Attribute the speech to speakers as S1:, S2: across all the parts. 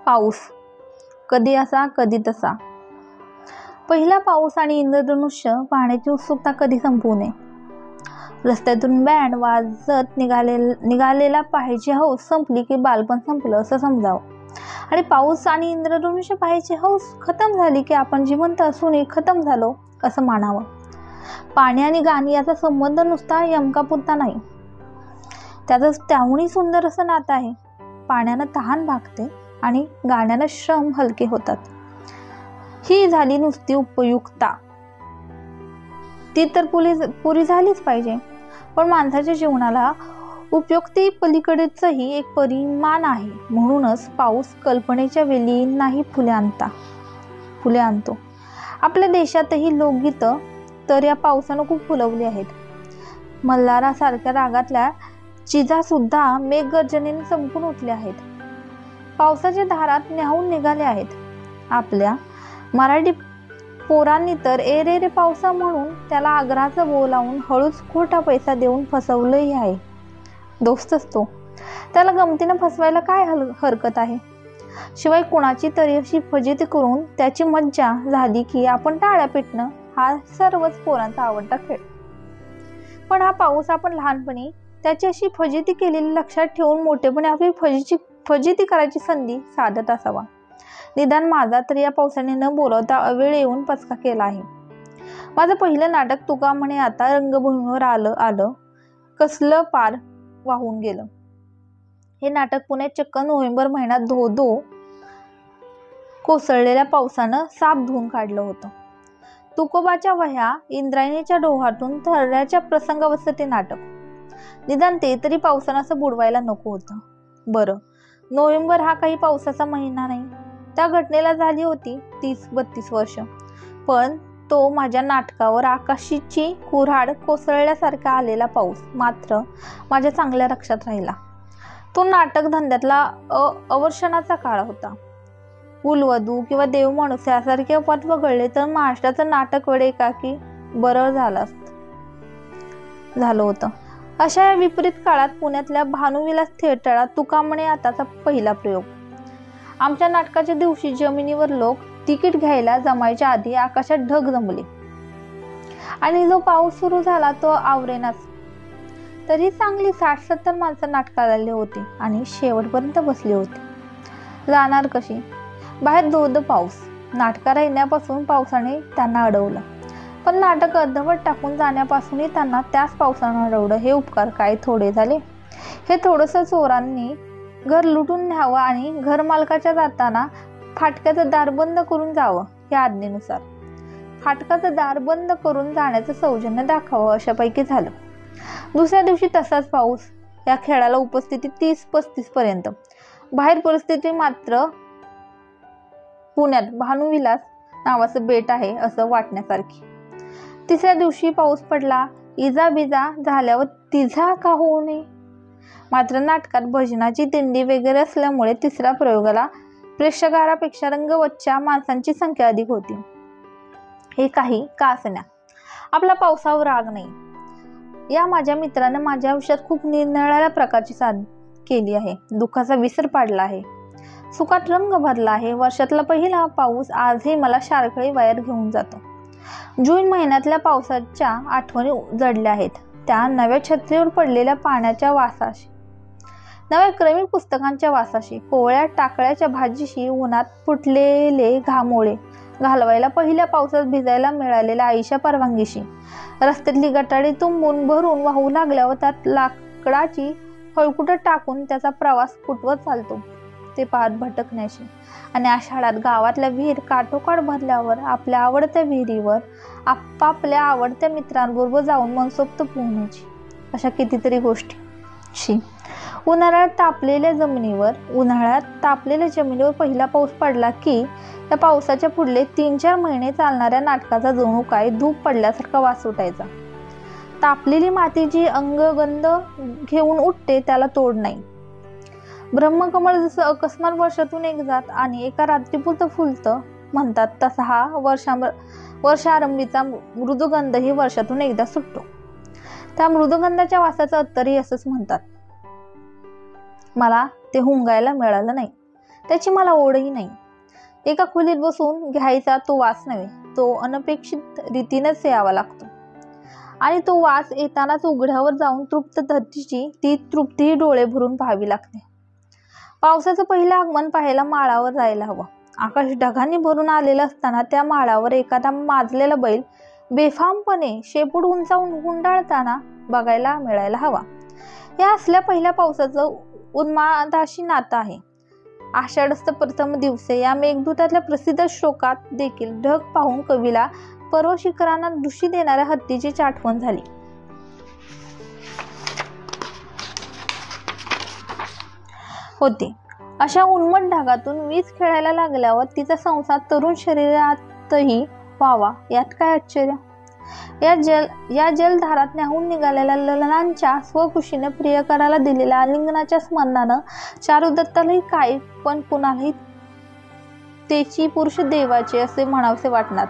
S1: पाऊस कधी असा कधी तसा. पहिला पाऊस आणि इंद्रधनुष्य पाहण्याची उत्सुकता कधी संपू नये. रस्त्यातून बँड वाजत निघालेला पाहायची हौस संपली की बालपण संपलं असं समजावं. आणि पाऊस आणि इंद्रधनुष्य पाहायची हौस खतम झाली की आपण जिवंत असूनही खतम झालो असं मानावं. पाणी आणि गाणी याचा संबंध नुसता यमकापुरता नाही, त्याचं त्याहूनही सुंदर असं नातं आहे. पाण्यानं तहान भागते आणि गाण्यानं श्रम हलके होतात. ही झाली नुसती उपयुक्तता, ती तर पुरी झालीच पाहिजे. पण माणसाच्या जीवनाला उपयुक्ती पलीकडेचही एक परिमाण आहे. म्हणूनच पाऊस कल्पनेच्या वेलींनाही फुले आणतो. आपल्या देशातही लोकगीतं तर या पावसानं खूप फुलवली आहेत. मल्हारासारख्या रागातल्या चिजा सुद्धा मेघगर्जनेने चमकून उठल्या आहेत. पावसाच्या धारात न्याहून निघाले आहेत. आपल्या मराठी पोरांनी तर ए रे रे पावसा म्हणून त्याला आग्रहाचं बोलावून हळूच खोटा पैसा देऊन फसवलंही आहे. दोस्तच तो, त्याला गमतीनं फसवायला काय हरकत आहे. शिवाय कुणाची तरी अशी फजिती करून त्याची मज्जा झाली की आपण टाळ्या पेटणं हा सर्वच पोरांचा आवडता खेळ. पण हा पाऊस आपण लहानपणी त्याची अशी फजिती केलेली लक्षात ठेवून मोठेपणे आपली फजिती करायची संधी साधत असावा. निदान माझा तर या पावसाने न बोलवता अवेळ येऊन पचका केला आहे. माझं पहिलं नाटक तुका म्हणे आता रंगभूमीवर आलं कसलं पार वाहून गेलं. हे नाटक पुण्यात चक्क नोव्हेंबर महिन्यात धो कोसळलेल्या पावसानं साफ धुवून काढलं होतं. तुकोबाच्या वह्या इंद्रायणीच्या डोहातून थरण्याच्या प्रसंगावरचं ते नाटक. निदान ते तरी पावसानं असं बुडवायला नको होतं. बरं, नोव्हेंबर हा काही पावसाचा महिना नाही. त्या घटनेला झाली होती 30-32 वर्ष. पण तो माझ्या नाटकावर आकाशीची कुऱ्हाड कोसळल्यासारखा आलेला पाऊस मात्र माझ्या चांगल्या लक्षात राहिला. तो नाटक धंद्यातला अवर्षणाचा काळ होता. कुलवधू किंवा देवमाणूस यासारखे अपवाद वगळले तर महाराष्ट्राचं नाटक वेळ एकाकी बरं झालं होतं. अशा या विपरीत काळात पुण्यातल्या भानुविलास थिएटरात तुका म्हणे आताचा पहिला प्रयोग. आमच्या नाटकाच्या दिवशी जमिनीवर लोक तिकीट घ्यायला जमायच्या आधी आकाशात ढग जमले आणि जो पाऊस सुरू झाला तो आवरेनाच. तरी चांगली 60-70 माणसं नाटकाला आले होते आणि शेवटपर्यंत बसली होती. जाणार कशी? बाहेर धोध पाऊस. नाटकाला येण्यापासून पावसाने त्यांना अडवलं, पण नाटक अर्धवट टाकून जाण्यापासूनही त्यांना त्याच पावसानं अडवलं. हे उपकार काय थोडे झाले? हे थोडंसं चोरांनी घर लुटून न्यावं आणि घर मालकाच्या जाताना फाटकाचं दार बंद करून जावं या आज्ञेनुसार. फाटकाचं दार बंद करून जाण्याचं सौजन्य दाखवावं अशापैकी झालं. दुसऱ्या दिवशी तसाच पाऊस. या खेळाला उपस्थिती 30-35 पर्यंत. बाहेर परिस्थिती मात्र पुण्यात भानुविलास नावाचं बेट आहे असं वाटण्यासारखी. तिसऱ्या दिवशी पाऊस पडला. इजा झाल्यावर तिझा का होऊ नये. मात्र नाटकात भजनाची दिंडी वगैरे असल्यामुळे तिसऱ्या प्रयोगाला प्रेक्षकापेक्षा रंगवतच्या माणसांची संख्या अधिक होती. हे काही का असण्या, आपला पावसावर राग नाही. या माझ्या मित्राने माझ्या आयुष्यात खूप निरनिराळ्या प्रकारची साथ केली आहे. दुःखाचा विसर पाडला आहे, सुखात रंग भरला आहे. वर्षातला पहिला पाऊस आजही मला शारखळी वायर घेऊन जातो. जून महिन्यातल्या पावसाच्या आठवणी जडल्या आहेत. त्या नव्या छत्रीवर पडलेल्या पाण्याच्या वासाशी, नव्या क्रमिक पुस्तकांच्या वासाशी, कोवळ्या टाकळ्याच्या भाजीशी, उन्हात फुटलेले घामोळे घालवायला पहिल्या पावसात भिजायला मिळालेल्या आईच्या परवानगीशी, रस्त्यातली गटारी तुंबून भरून वाहू लागल्यावर त्यात लाकडाची हळकुटं टाकून त्याचा प्रवास फुटवत चालतो ते पाहत भटकण्याची, आणि आषाढात गावातल्या विहीर काठोकाठ भरल्यावर आपल्या आवडत्या विहिरीवर आपापल्या आवडत्या मित्रांबरोबर जाऊन मनसोक्त पोहण्याची, अशा कितीतरी गोष्टी. उन्हाळ्यात तापलेल्या जमिनीवर पहिला पाऊस पडला की त्या पावसाच्या पुढले 3-4 महिने चालणाऱ्या नाटकाचा जणू काय धूप पडल्यासारखा वास उठायचा. तापलेली माती जी अंगगंध घेऊन उठते त्याला तोड नाही. ब्रह्मकमळ जसं अकस्मात वर्षातून एकदाच आणि एका रात्रीपुरतं फुलतं म्हणतात, तसा हा वर्षारंभीचा मृदुगंधही वर्षातून एकदा सुटतो. त्या मृदुगंधाच्या वासाचं अत्तरही असंच म्हणतात. मला ते हुंगायला मिळालं नाही. त्याची मला ओढही नाही. एका खोलीत बसून घ्यायचा तो वास नव्हे, तो अनपेक्षित रीतीनेच यावा लागतो आणि तो वास येतानाच उघड्यावर जाऊन तृप्त धरतीची ती तृप्तीही डोळे भरून पाहावी लागते. पावसाचं पहिलं आगमन पाहायला माळावर जायला हवं. आकाश ढगांनी भरून आलेलं असताना त्या माळावर एखादा माजलेला बैल बेफामपणे शेपूट उंचावून गुंडाळताना बघायला मिळायला हवा. या असल्या पहिल्या पावसाचं उन्मादाशी नातं आहे. आषाढस्थ प्रथम दिवसे या मेघदूतातल्या प्रसिद्ध श्लोकात देखील ढग पाहून कवीला पर्व शिखरांना दुशी देणाऱ्या हत्तीची आठवण झाली होती. अशा उन्मट ढगातून वीज खेळायला लागल्यावर तिचा संसार तरुण शरीरातही व्हावा यात काय आश्चर्य. या जलधारात न्याहून निघालेल्या ललनांच्या स्वखुशीने प्रियकराला दिलेल्या आलिंगनाच्या स्मरणानं चारुदत्तालाही काय पण कुणालाही तेची पुरुष देवाचे असे म्हणावसे वाटणार.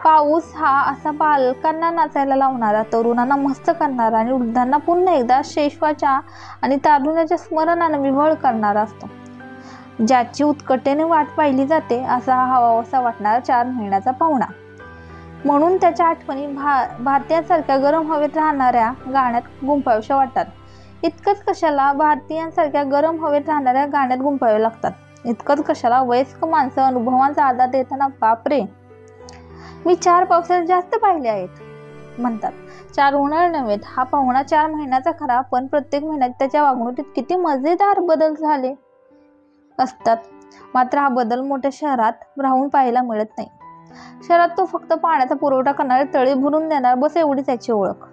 S1: पाऊस हा असा बालकांना नाचायला लावणारा, तरुणांना मस्त करणारा आणि वृद्धांना पुन्हा एकदा शैशवाच्या आणि तारुण्याच्या स्मरणानं विव्हळ करणारा असतो. ज्याची उत्कटेने वाट पाहिली जाते असा हवासा वाटणारा 4 महिन्याचा पाहुणा. म्हणून त्याच्या आठवणी भारतीयांसारख्या गरम हवेत राहणाऱ्या गाण्यात गुंफाव्याशा वाटतात. इतकंच कशाला भारतीयांसारख्या गरम हवेत राहणाऱ्या गाण्यात गुंफावे लागतात. इतकंच कशाला वयस्क माणसं अनुभवांचा आधार देताना बापरे मी 4 पावसाळ्यात जास्त पाहिले आहेत म्हणतात. 4 उन्हाळे नव्हेत. हा पाहुणा 4 महिन्याचा खरा, पण प्रत्येक महिन्यात त्याच्या वागणुकीत किती मजेदार बदल झाले असतात. मात्र हा बदल मोठ्या शहरात राहून पाहायला मिळत नाही. शहरात तो फक्त पाण्याचा पुरवठा करणारे तळे भरून देणार बस एवढी त्याची ओळख.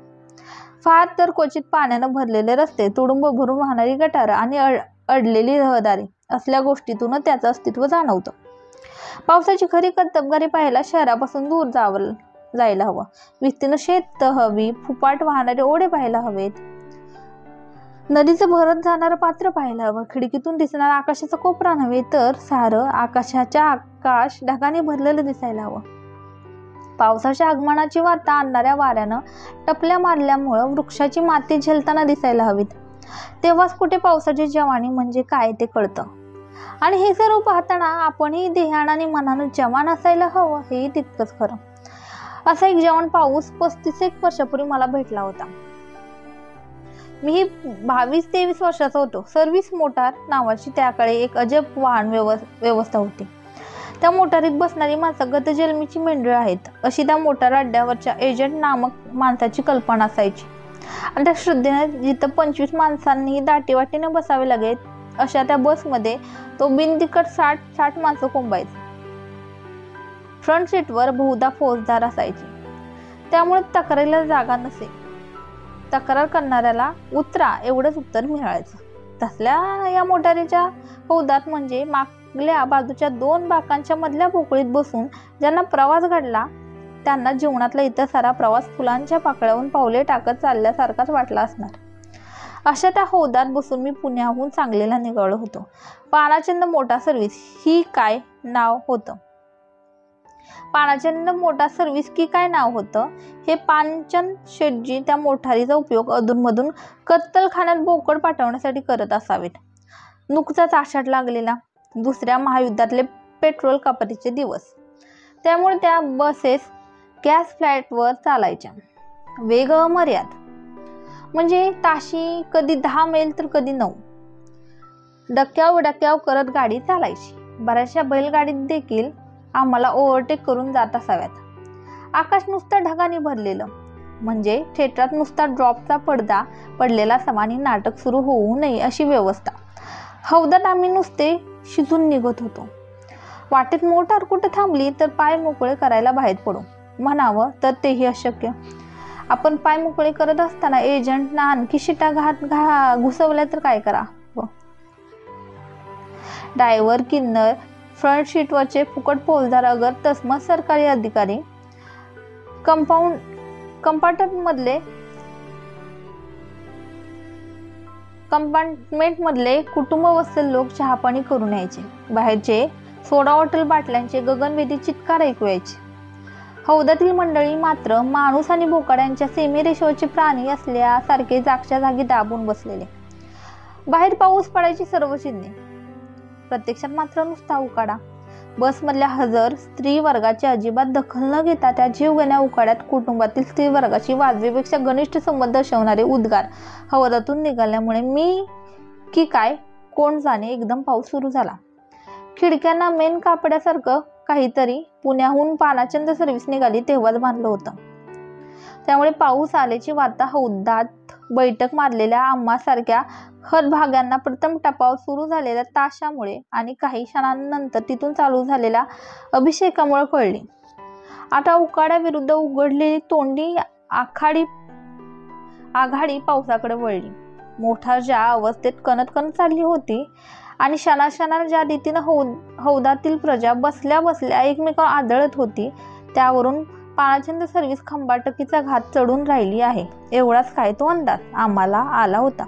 S1: फार तर क्वचित पाण्यानं भरलेले रस्ते, तुडुंब भरून वाहणारी गटारं आणि अडलेली रहदारी असल्या गोष्टीतून त्याचं अस्तित्व जाणवतं. पावसाची खरी कर्तबगारी पाहायला शहरापासून दूर जायला हवं. विस्तीर्ण शेत हवी, फुपाट वाहणारे ओढे पाहायला हवेत, नदीचं भरत जाणारं पात्र पाहायला हवं. खिडकीतून दिसणारा आकाशाचा कोपरा नव्हे तर सारं आकाश ढगाने भरलेलं दिसायला हवं. पावसाच्या आगमनाची वार्ता आणणाऱ्या वाऱ्यानं टपल्या मारल्यामुळं वृक्षाची माती झेलताना दिसायला हवीत. तेव्हाच कुठे पावसाची जवानी म्हणजे काय ते कळतं. आणि हे सर्व पाहताना आपणही देहान आणि मनानं जवान असायला हवं हेही तितकंच खरं. असा एक जवान पाऊस 35 वर्षापूर्वी मला भेटला होता. मी 22-23 वर्षाचा होतो. सर्व्हिस मोटार नावाची त्याकडे एक अजब वाहन व्यवस्था होती. त्या मोटारीत बसणारी माणसं गतजन्मीची मेंढळ आहेत अशी त्या मोटार अड्ड्यावरच्या एजंट नामक माणसाची कल्पना असायची. आणि त्या श्रद्धेने जिथं 25 माणसांनी दाटीवाटीने बसावे लागेल अशा त्या बसमध्ये तो बिनतिकट 60 माणसं कोंबायचे. फ्रंट सीटवर बहुधा फौजदार असायचे, त्यामुळे तक्रारीला जागा नसे. तक्रार करणाऱ्याला उतरा एवढंच उत्तर मिळायचं. तसल्या या मोटारीच्या हौदात म्हणजे मागल्या बाजूच्या 2 बाकांच्या मधल्या पोकळीत बसून ज्यांना प्रवास घडला त्यांना जीवनातला इतर सारा प्रवास फुलांच्या पाकळ्यावरून पावले टाकत चालल्यासारखाच वाटला असणार. अशा त्या हौदात बसून मी पुण्याहून सांगलीला निघालो होतो. पानाचंद मोटार सर्व्हिस ही काय नाव होतं. पानाचंद मोटार सर्व्हिस की काय नाव होतं हे पानचंद शेटजी त्या मोटारीचा उपयोग अधूनमधून कत्तलखान्यात बोकड पाठवण्यासाठी करत असावेत. नुकताच आषाढ लागलेला, दुसऱ्या महायुद्धातले पेट्रोल कपातीचे दिवस, त्यामुळे त्या बसेस गॅस फ्लॅटवर चालायच्या. वेग अमर्याद म्हणजे ताशी कधी 10 मैल तर कधी 9. डक्याव करत गाडी चालायची. बऱ्याचशा बैलगाडीत देखील आम्हाला ओव्हरटेक करून जात असाव्यात. आकाश नुसतं ढगांनी भरलेलं म्हणजे थिएटरात नुसता ड्रॉपचा पडदा पडलेला समानी नाटक सुरू होऊ नये अशी व्यवस्था. हौदात आम्ही नुसते शिजून निघत होतो. वाटेत मोटार कुठे थांबली तर पाय मोकळे करायला बाहेर पडू म्हणावं तर तेही अशक्य. आपण पाय मोकळे करत असताना एजंटना आणखी शिटा घुसवल्या तर काय करावं. ड्रायव्हर, किन्नर, फ्रंट सीटवरचे फुकट फौजदार, अगर तस्मत सरकारी अधिकारी, कंपार्टमेंटमधले कुटुंब वत्सल लोक चहापाणी करून यायचे. बाहेरचे सोडा हॉटेल बाटल्यांचे गगनभेदी चित्कार ऐकू यायचे. हौदातील मंडळी मात्र माणूस आणि बोकाड्यांच्या सीमेरेषेवरचे प्राणी असल्यासारखे जागच्या जागी दाबून बसलेले. बाहेर पाऊस पडायची सर्व चिन्हे. प्रत्यक्षात मात्र नुसता उकाडा. बसमधल्या हजर स्त्री वर्गाची अजिबात दखल न घेता त्या जीवघेण्या उकाड्यात कुटुंबातील स्त्री वर्गाची वाजवीपेक्षा घनिष्ठ संबंध दर्शवणारे उद्गार हौदातून निघाल्यामुळे मी की काय कोण जाणे एकदम पाऊस सुरू झाला. खिडक्यांना मेन कापड्यासारखं काहीतरी पुण्याहून पानाचंद सर्व्हिस निघाली तेव्हाच बांधलं होतं. त्यामुळे पाऊस आल्याची वार्ता हौदात बैठक मारलेल्या आम्हासारख्या हतभाग्यांना प्रथम टपाव सुरू झालेल्या ताशामुळे आणि काही क्षणांनंतर तिथून चालू झालेल्या अभिषेकामुळे कळली. आता उकाड्याविरुद्ध उघडलेली तोंडी आघाडी पावसाकडे वळली. मोटार ज्या अवस्थेत कणत चालली होती आणि क्षणाक्षणाला ज्या रीतीनं हौदातील प्रजा बसल्या बसल्या एकमेकांना आदळत होती त्यावरून पानाचंद सर्व्हिस खंबाटकीचा घात चढून राहिली आहे एवढाच काय तो अंदाज आम्हाला आला होता.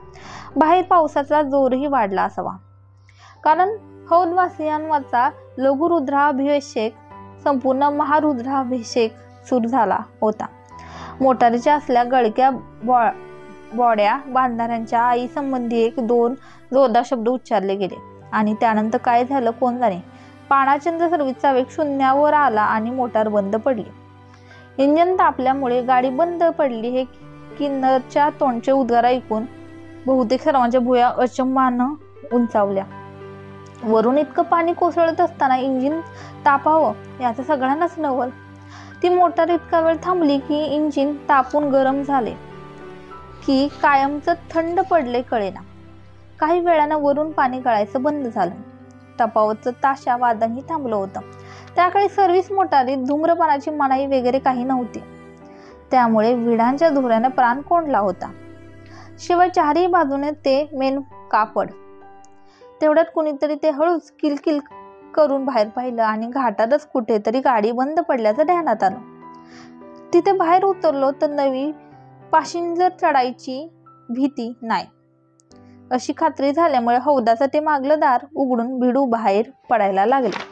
S1: बाहेर पावसाचा जोरही वाढला असावा, कारण हौदवासियांवरचा लघुरुद्राभिषेक संपूर्ण महारुद्राभिषेक सुरू झाला होता. मोटारीच्या असल्या गळक्या बॉड्या बांधणाऱ्यांच्या आई संबंधी 1-2 जोरदार शब्द उच्चारले गेले आणि त्यानंतर काय झालं कोण जाणे. पानाचंद सर्व्हिसचा वेग शून्यावर आला आणि मोटार बंद पडली. इंजिन तापल्यामुळे गाडी बंद पडली हे किन्नरच्या तोंडचे उद्गार ऐकून बहुतेक सर्वांच्या भुया अचंबानं उंचावल्या. वरून इतकं पाणी कोसळत असताना इंजिन तापावं याचं सगळ्यांनाच नवल. ती मोटार इतका वेळ थांबली की इंजिन तापून गरम झाले की कायमचं थंड पडले कळेना. काही वेळानं वरून पाणी गळायचं बंद झालं. टपावरचं ताशा वादनही थांबलं होतं. त्याकाळी सर्व्हिस मोटारीत धूम्रपानाची मनाई वगैरे काही नव्हती. त्यामुळे विडांच्या धुऱ्याने प्राण कोंडला होता. शिवाय चारही बाजूने ते मेन कापड. तेवढ्यात कुणीतरी ते हळूच किलकिल करून बाहेर पाहिलं आणि घाटातच कुठेतरी गाडी बंद पडल्याचं ध्यानात आलं. तिथे बाहेर उतरलो तर नवी पॅसेंजर चढायची भीती नाही अशी खात्री झाल्यामुळे हौदाचं ते मागलं दार उघडून भिडू बाहेर पडायला लागले.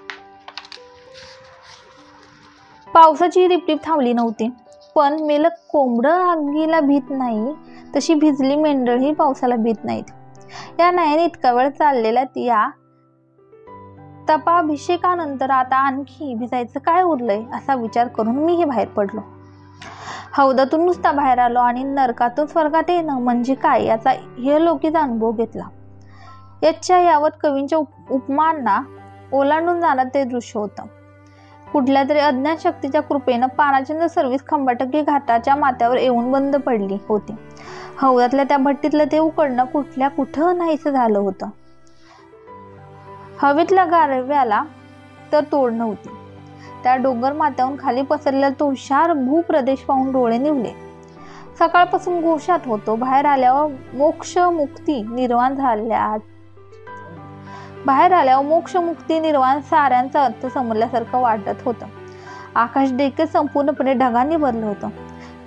S1: पावसाची रिपरिप थांबली नव्हती, पण मेलं कोंबडं आगीला भीत नाही तशी भिजली मेंढळही पावसाला भीत नाहीत. या नायाने इतका वेळ चाललेल्या या तपाभिषेकानंतर आता आणखी भिजायचं काय उरलंय असा विचार करून मीही बाहेर पडलो. हौदातून नुसता बाहेर आलो आणि नरकातून स्वर्गात येणं म्हणजे काय याचा इहलौकिक अनुभव घेतला. याच्या यावत कवींच्या उपमांना ओलांडून जाणं ते दृश्य होतं. कुठल्या तरी अज्ञात शक्तीच्या कृपेनं पानाचंद सर्व्हिस खंबाटकी घाटाच्या माथ्यावर येऊन बंद पडली होती. हौदातल्या त्या भट्टीतलं ते उकडणं कुठं नाहीसं झालं होतं. हवेतल्या गारव्याला तर तोड नव्हती. त्या डोंगर माथ्याहून खाली पसरलेला तो हुशार भूप्रदेश पाहून डोळे निवले. सकाळपासून गोशात होतो. बाहेर आल्यावर मोक्ष मुक्ती निर्वाण साऱ्यांचा अर्थ समजल्यासारखं वाटत होतं. आकाश देखील संपूर्णपणे ढगांनी भरलं होतं.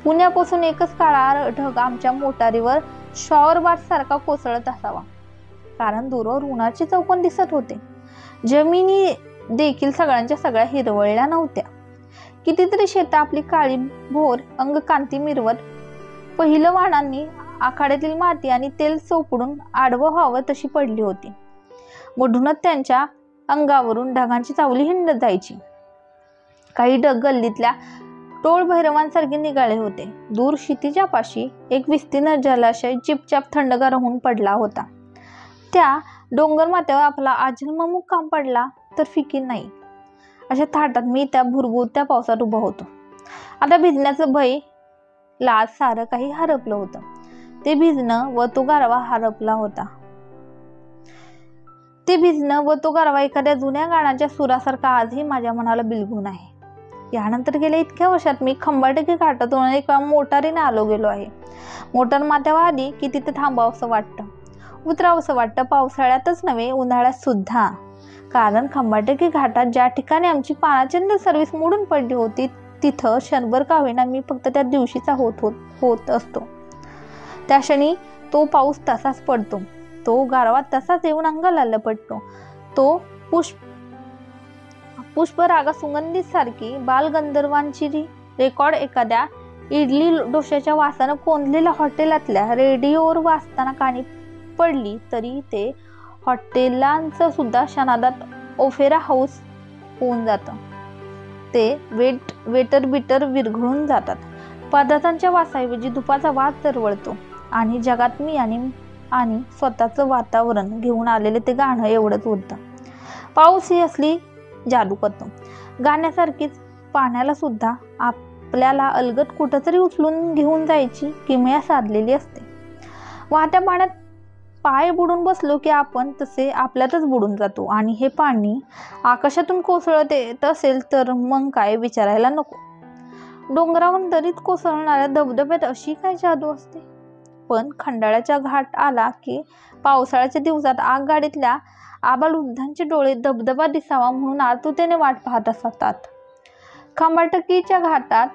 S1: पुण्यापासून एकच काळा ढग आमच्या मोटारीवर शॉवरबाथ सारखा कोसळत असावा, कारण दूरवर उन्हाचे चौकोन दिसत होते. जमिनी देखील सगळ्या हिरवळल्या नव्हत्या. कितीतरी शेतं आपली काळी भोर अंगकांती मिरवत पहिलवानांनी आखाड्यातील माती आणि तेल चोपडून आडवं व्हावं तशी पडली होती. मधूनच त्यांच्या अंगावरून ढगांची चावली हिंडत जायची. काही ढग गल्लीतल्या टोळ भैरवांसारखे निघाले होते. दूर क्षितिजापाशी एक विस्तीर्ण जलाशय चिपचाप थंडगार होऊन पडला होता. त्या डोंगर माथ्यावर आपला आजन्म मुक्काम पडला तर फिकीर नाही अशा थाटात मी त्या भुरभुरत्या पावसात उभा होतो. आता भिजण्याचं भय लाज सारं काही हरपलं होतं. ते भिजणं व तो गारवा एखाद्या जुन्या गाण्याच्या सुरासारखा आजही माझ्या मनाला बिलगून आहे. यानंतर गेल्या इतक्या वर्षात मी खंबाटकी घाटातून एक मोटारीने आलो गेलो आहे. मोटार माथ्यावर आली की तिथे थांबावंसं वाटतं, उतरावंसं वाटतं. पावसाळ्यातच नव्हे होत सुद्धा. कारण खंबाटकी घाटात ज्या ठिकाणी आमची पानाचंद सर्व्हिस मोडून पडली होती तिथं क्षणभर का होईना मी फक्त त्या दिवशीचा होत असतो. त्या क्षणी तो पाऊस तसाच पडतो. तो गारवा तसाच येऊन अंगाला लपटतो. तो पुष्परागा सुगंधित सारखी बालगंधर्वांची रेकॉर्ड एखाद्या इडली डोश्याच्या वासानं कोंदलेल्या हॉटेलातल्या रेडिओवर वाचताना कानी पडली तरी ते हॉटेलांचं सुद्धा क्षणार्धात ओपेरा हाऊस होऊन जातं. ते वेटर बिटर विरघळून जातात. पदार्थांच्या वासाऐवजी धुपाचा वास दरवळतो आणि जगात मी आणि स्वतःचं वातावरण घेऊन आलेले ते गाणं एवढंच उरतं. पाऊस ही असली जादू करतो. गाण्यासारखीच पाण्याला सुद्धा आपल्याला अलगद कुठंतरी उचलून घेऊन जायची किमया साधलेली असते. वाहत्या पाण्यात पाय बुडून बसलो की आपण तसे आपल्यातच बुडून जातो आणि हे पाणी आकाशातून कोसळत येत असेल तर मग काय विचारायला नको. डोंगरावरून दरीत कोसळणाऱ्या धबधब्यात अशी काय जादू असते. पण खंडाळ्याचा घाट आला की पावसाळ्याच्या दिवसात आगगाडीतल्या आबालवृद्धांचे डोळे धबधबा दिसावा म्हणून आतुरतेने वाट पाहत असतात. खंबाटकीच्या घाटात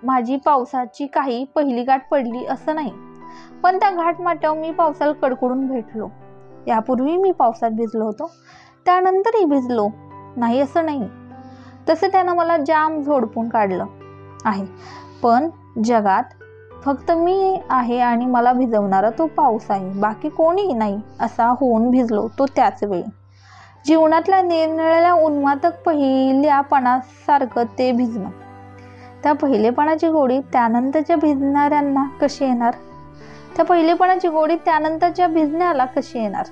S1: माझी पावसाची काही पहिली गाठ पडली असं नाही, पण त्या घाटमाथ्यावर मी पावसाला कडकडून भेटलो. यापूर्वी मी पावसात भिजलो होतो, त्यानंतरही भिजलो नाही असं नाही. तसे त्यानं मला जाम झोडपून काढलं आहे. पण जगात फक्त मी आहे आणि मला भिजवणारा तो पाऊस आहे, बाकी कोणीही नाही असा होऊन भिजलो तो त्याच वेळी. जीवनातल्या निरनिराळ्या उन्मादक पहिल्यापणासारखं ते भिजणं. त्या पहिलेपणाची गोडी त्यानंतरच्या भिजणाऱ्यांना कशी येणार? त्या पहिलेपणाची गोडी त्यानंतरच्या भिजण्याला कशी येणार?